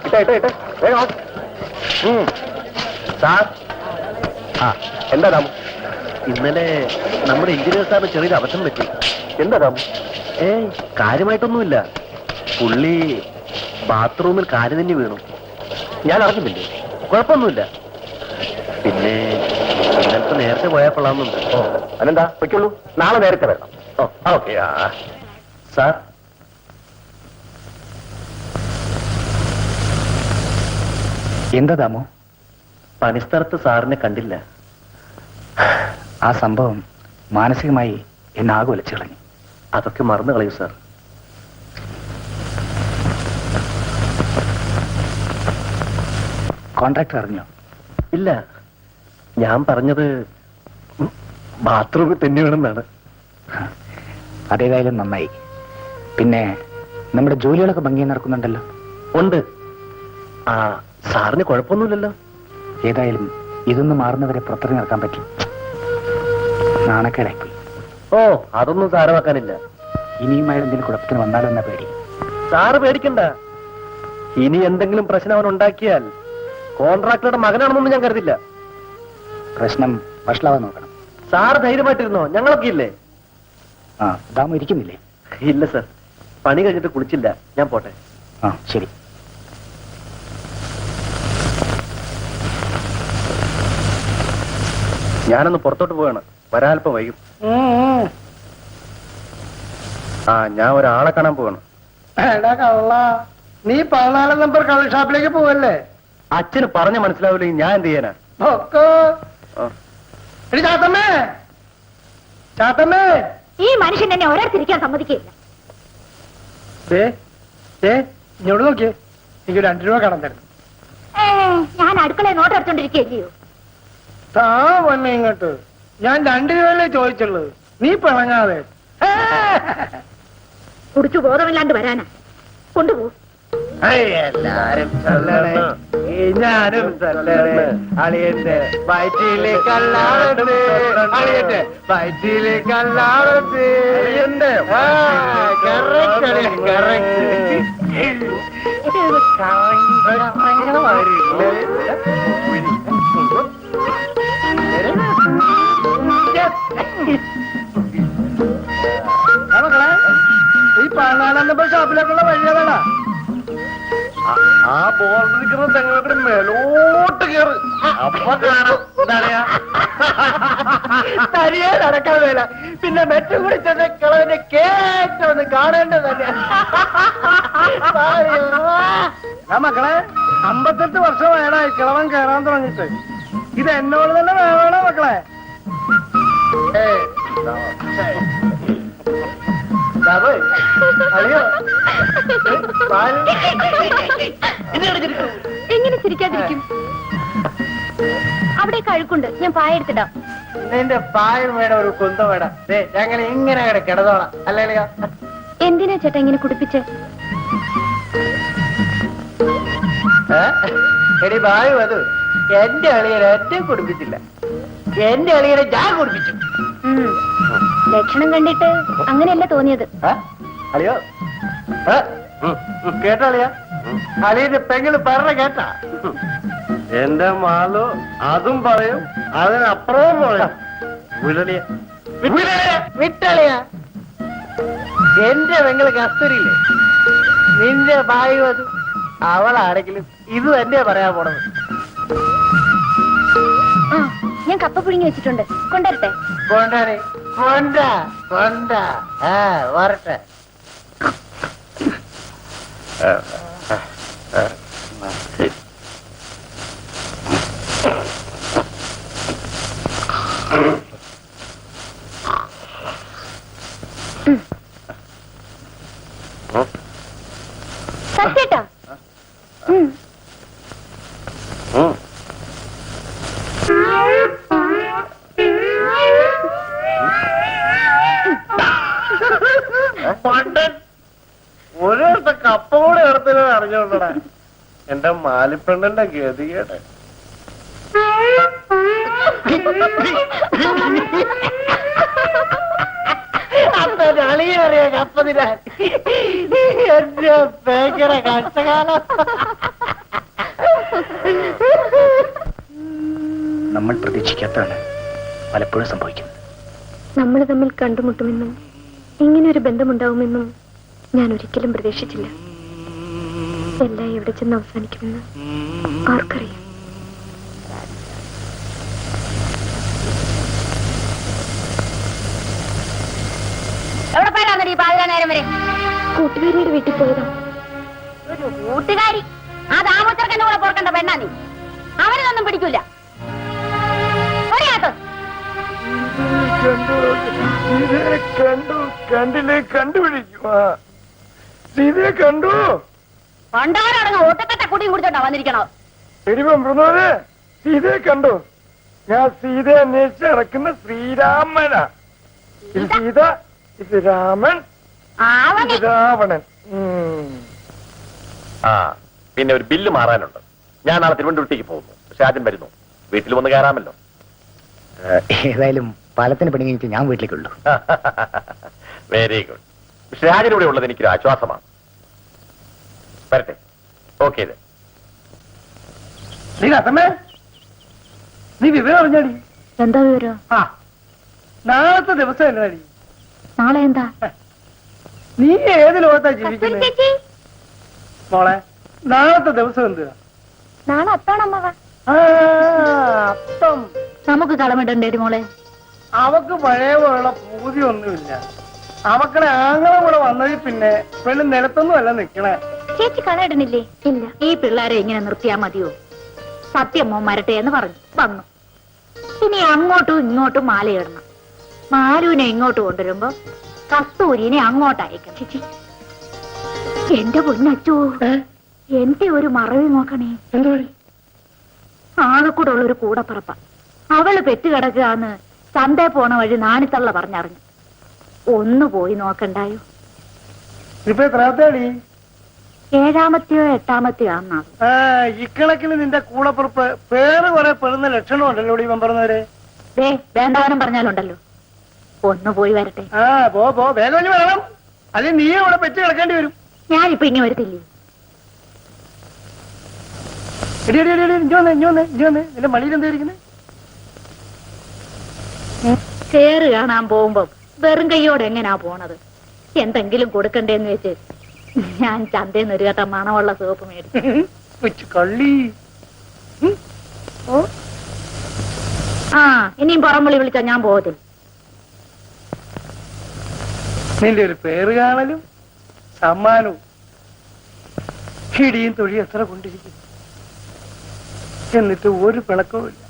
ഇട്ടേ വേഗം. സാർ, എന്താ ദാമു? ഇന്നലെ നമ്മുടെ എഞ്ചിനീയർ സാറിന് ചെറിയൊരു അബദ്ധം പറ്റി. എന്താ ദാമു? കാര്യമായിട്ടൊന്നുമില്ല. പുള്ളി ബാത്റൂമിൽ കാല് തന്നെ വീണു. ഞാൻ അറിഞ്ഞില്ലേ? കുഴപ്പമൊന്നുമില്ല. പിന്നെ ഇന്നലത്തെ നേരത്തെ പോയാൽ കൊള്ളാമെന്നുണ്ട്. അതെന്താ പൊയ്ക്കുള്ളൂ, നാളെ നേരത്തെ വരണം. ഓക്കെ. സാർ, എന്താ ദാമു? പണിസ്ഥലത്ത് സാറിനെ കണ്ടില്ല. ആ സംഭവം മാനസികമായി എന്നെ ആകെ ഒലിച്ചു കളഞ്ഞു. അതൊക്കെ മറന്നു കളയൂ സാർ. കോൺട്രാക്ടർ അറിഞ്ഞോ? ഇല്ല, ഞാൻ പറഞ്ഞത് ബാത്റൂമിൽ തന്നെ വേണമെന്നാണ്. അതേതായാലും നന്നായി. പിന്നെ നമ്മുടെ ജോലികളൊക്കെ ഭംഗിയായി നടക്കുന്നുണ്ടല്ലോ? ഉണ്ട്. സാറിന് കുഴപ്പമൊന്നുമില്ലല്ലോ? ഏതായാലും ഇതൊന്നും മാറുന്നവരെ പുറത്തിറങ്ങി നടക്കാൻ പറ്റും. നാണക്കേടായിപ്പോയി. അതൊന്നും സാരമാക്കാനില്ല. ഇനിയും അയാൾ എന്തെങ്കിലും കുഴപ്പത്തിന് വന്നാലോ എന്നാ പേടി. സാറ് പേടിക്കണ്ട. ഇനി എന്തെങ്കിലും പ്രശ്നം അവൻ ഉണ്ടാക്കിയാൽ കോൺട്രാക്ടറുടെ മകനാണെന്നൊന്നും ഞാൻ കരുതില്ല. പ്രശ്നം വഷളാവാൻ നോക്കണം. സാറ് ധൈര്യമായിട്ടിരുന്നോ, ഞങ്ങളൊക്കെ ഇല്ലേ? ദാമു ഇരിക്കുന്നില്ലേ? ഇല്ല സാർ, പണി കഴിഞ്ഞിട്ട് കുളിച്ചില്ല. ഞാൻ പോട്ടെ. ശരി. ഞാനൊന്ന് പുറത്തോട്ട് പോവാണ്, വരാൽപ്പം വൈകും. ഞാൻ ഒരാളെ കാണാൻ പോവാണ്. നീ 14 നമ്പർ കളർ ഷാപ്പിലേക്ക് പോവല്ലേ? അച്ഛന് പറഞ്ഞ മനസ്സിലാവില്ലെങ്കിൽ ഞാൻ എന്ത് ചെയ്യാനാ? ഈ മനുഷ്യൻ എന്നെ ഒരാൾത്തിരിക്കാൻ സമ്മതിക്കില്ല. ഇങ്ങോട്ട് നോക്കിയേ, എനിക്ക് 2 രൂപ കടം തരുന്നു. ഞാൻ അടുക്കളയെ നോട്ടെടുത്തോണ്ടിരിക്കുകയല്ലയോ? താ വന്നെ ഇങ്ങോട്ട്. ഞാൻ 2 രൂപയല്ലേ ചോദിച്ചുള്ളൂ. നീ പിണങ്ങാതെ. കുടിച്ചു ബോധമില്ലാണ്ട് വരാനാ. കൊണ്ടുപോ. എല്ലാരും ഞാനും അളിയന്റെ വയറ്റിലെ കല്ലാടത്ത്, അളിയന്റെ വയറ്റിലെ കല്ലാടത്ത്. മക്കളെ, ഈ 14 നമ്പർ ഷാപ്പിലേക്കുള്ള വഴിയതാ. ആ ബോർഡ് നിൽക്കുന്ന തെങ്ങോട്ട് മേലോട്ട് കയറ്. അപ്പൊ കാണാം. തരിയെ നടക്കാൻ വേല. പിന്നെ മെച്ചു കുടിച്ചത് കിളവിന്റെ കേറ്റൊന്ന് കാണേണ്ടതല്ലേ. മക്കളെ, 58 വർഷം വേണായി കിളവൻ കയറാൻ തുടങ്ങിട്ട്. ഇത് എന്നോട് തന്നെ വേണോ മക്കളെ? എങ്ങനെ ചിരിക്കാതിരിക്കും? അവിടെ കഴുക്കുണ്ട്, ഞാൻ പായ എടുത്തിടാം. നിന്റെ പായം വേണം, ഒരു കുന്തം വേണം. ഞങ്ങൾ ഇങ്ങനെ കിടന്നോളാം അല്ലേ? എന്തിനാ ചേട്ടാ ഇങ്ങനെ കുടിപ്പിച്ച്? എടി പായം, അത് എന്റെ അളിയനെ എന്നെ കുടിപ്പിച്ചില്ല, എന്റെ അളിയനെ ഞാൻ കുടിപ്പിച്ചു. ലക്ഷണം കണ്ടിട്ട് അങ്ങനെയല്ല തോന്നിയത്. അളിയോ കേട്ടോ? അളിയാ, അളിയന്റെ പെങ്ങള് പറഞ്ഞ കേട്ടാ? എന്റെ മാലു അതും പറയും, അതിനപ്പുറവും പറയും. വിട്ടളിയ, എന്റെ പെങ്ങള് കസ്തൂരിയില്ലേ, നിന്റെ ഭായി അത് അവളാണെങ്കിലും ഇത് തന്നെ പറയാൻ പോണത്. ഞാൻ കപ്പ പുഴുങ്ങി വെച്ചിട്ടുണ്ട്, കൊണ്ടുവരട്ടെ? കൊണ്ടാണ്, കൊണ്ടാ കൊണ്ടാ. വരട്ടെ. സത്യേട്ടാ, ഒരു കപ്പ കൂടെ എടുത്തില്ല അറിഞ്ഞോണ്ടടാ എന്റെ മാലിപ്പെണ്ണന്റെ ഗതികേട്ടെ. അളിയേറിയ കപ്പതിരാൻ എന്റെ ഭയങ്കര കഷ്ടകാലം. നമ്മൾ പ്രതീക്ഷിക്കാത്തതാണ് പലപ്പോഴും സംഭവിക്കുന്നത്. നമ്മൾ തമ്മിൽ കണ്ടുമുട്ടുമെന്നും ഇങ്ങനെയൊരു ബന്ധമുണ്ടാവുമെന്നും ഞാൻ ഒരിക്കലും പ്രതീക്ഷിച്ചില്ല. എല്ലാം എവിടെ ചെന്ന് അവസാനിക്കുമെന്ന് ആർക്കറിയാം. എവിടെ പോയാന്നടി പാതിരാനേരം വരെ? കൂട്ടുകാരിയുടെ വീട്ടിൽ പോയതാ. ഒരു കൂട്ടുകാരി ആ ദാമോച്ചർക്കന്റെ കൂടെ പോർക്കണ്ട പെണ്ണാ നീ. അവനൊന്നും പിടിക്കൂല. ഒരാത്ത് കണ്ടു കണ്ടില്ലേ കണ്ടുപിടിക്കും. സീതയെ കണ്ടു. പണ്ടാരടങ്ങ ഒട്ടക്കട്ട കുടിയും കുടിച്ചോണ്ടാ വന്നിരിക്കണോ? എരിവേ സീതയെ കണ്ടു. ഞാൻ സീതയെ അന്വേഷിച്ച് നടക്കുന്ന ശ്രീരാമനാ. ഇത് സീത, ഇത് രാമൻ, അവന് ഇത് രാവണൻ. ആ പിന്നെ ഒരു ബില്ല് മാറാനുണ്ട്. ഞാൻ നാളെ തിരുവനന്തപുരത്തേക്ക് പോകുന്നു. ഷാജൻ വരുന്നു. വീട്ടിൽ വന്ന് കയറാമല്ലോ. ഏതായാലും പാലത്തിന് പണി കഴിഞ്ഞിട്ട് ഞാൻ വീട്ടിലേക്കുള്ളൂ. Very good. ഷാജൻ ഇവിടെ ഉള്ളത് എനിക്കൊരു ആശ്വാസമാണ്. വരട്ടെ. ഓക്കെ. നീ കത്തമ്മേ, നീ വിവരം അറിഞ്ഞാടി? എന്താ വിവരം? ആ നാളത്തെ ദിവസം എന്നാടി? നാളെ എന്താ? നീ ഏത് ലോകത്താ ജീവിക്കുന്നത് ചേച്ചി മോളെ? നാളത്തെ ദിവസം എന്തുവാ? നാളെ അത്താണമ്മ. ആ അത്തം. നമുക്ക് കളമിടണ്ടേടി മോളെ. അവക്ക് പഴയ പോലുള്ള പൂതിയൊന്നുമില്ല. അവക്കടെ ആങ്ങളെ കൂടെ വന്നതിൽ പിന്നെ പെണ്ണ് നിലത്തൊന്നും അല്ല നിക്കണേ. ചേച്ചി കളയിടണില്ലേ? ഇല്ല. ഈ പിള്ളേരെ ഇങ്ങനെ നിർത്തിയാ മതിയോ? സത്യമോ മരട്ടെ എന്ന് പറഞ്ഞു വന്നു. ഇനി അങ്ങോട്ടും ഇങ്ങോട്ടും മാലയിടണം. മാലുവിനെ ഇങ്ങോട്ട് കൊണ്ടുവരുമ്പോ കസ്തൂരിനെ അങ്ങോട്ട് അയക്കണം. ചേച്ചി എന്റെ പൊന്നച്ചോ, എന്റെ ഒരു മറവി നോക്കണേ. ആകെ കൂടെ ഉള്ളൊരു കൂടപ്പറപ്പ. അവള് പെറ്റുകിടക്കുകയെന്ന് ചന്തേ പോണ വഴി നാണിത്തള്ള പറഞ്ഞറിഞ്ഞു. ഒന്ന് പോയി നോക്കണ്ടായോ? ഇപ്പൊ എത്രാമത്തേടി? 7ാമത്തെയോ 8ാമത്തെയോ ആന്നാ. ഇക്കണക്കിന് നിന്റെ കൂടപ്പുറപ്പ് പേര് കുറെ പെടുന്ന ലക്ഷണമുണ്ടല്ലോ ഇവൻ പറഞ്ഞവരെ. വേണ്ടാവനം പറഞ്ഞാലുണ്ടല്ലോ. ഒന്ന് പോയി വരട്ടെ. ആ പോ വേഗം ഇനി വരണം. അല്ലെങ്കിൽ നീ ഇവിടെ പെറ്റ് കിടക്കേണ്ടി വരും. ഞാനിപ്പോ ഇനി വരത്തില്ലേ? എടി നിന്റെ മടിയിൽ എന്തായിരിക്കുന്നത്? ചേറ് കാണാൻ പോകുമ്പോ വെറും കൈയോടെ എങ്ങനാ പോണത്? എന്തെങ്കിലും കൊടുക്കണ്ടേന്ന് വെച്ച് ഞാൻ ചന്തേന്ന് ഒരു കേട്ട മണമുള്ള സോപ്പ് മേടിച്ചു. കള്ളി. ആ ഇനിയും പുറംവിളി വിളിച്ചാ ഞാൻ പോകത്തില്ല. നിന്റെ ഒരു പേര് കാണലും സമ്മാനവും ഇടിയും തൊഴി എത്ര കൊണ്ടിരിക്കുന്നു. എന്നിട്ട് ഒരു പിണക്കവും ഇല്ല.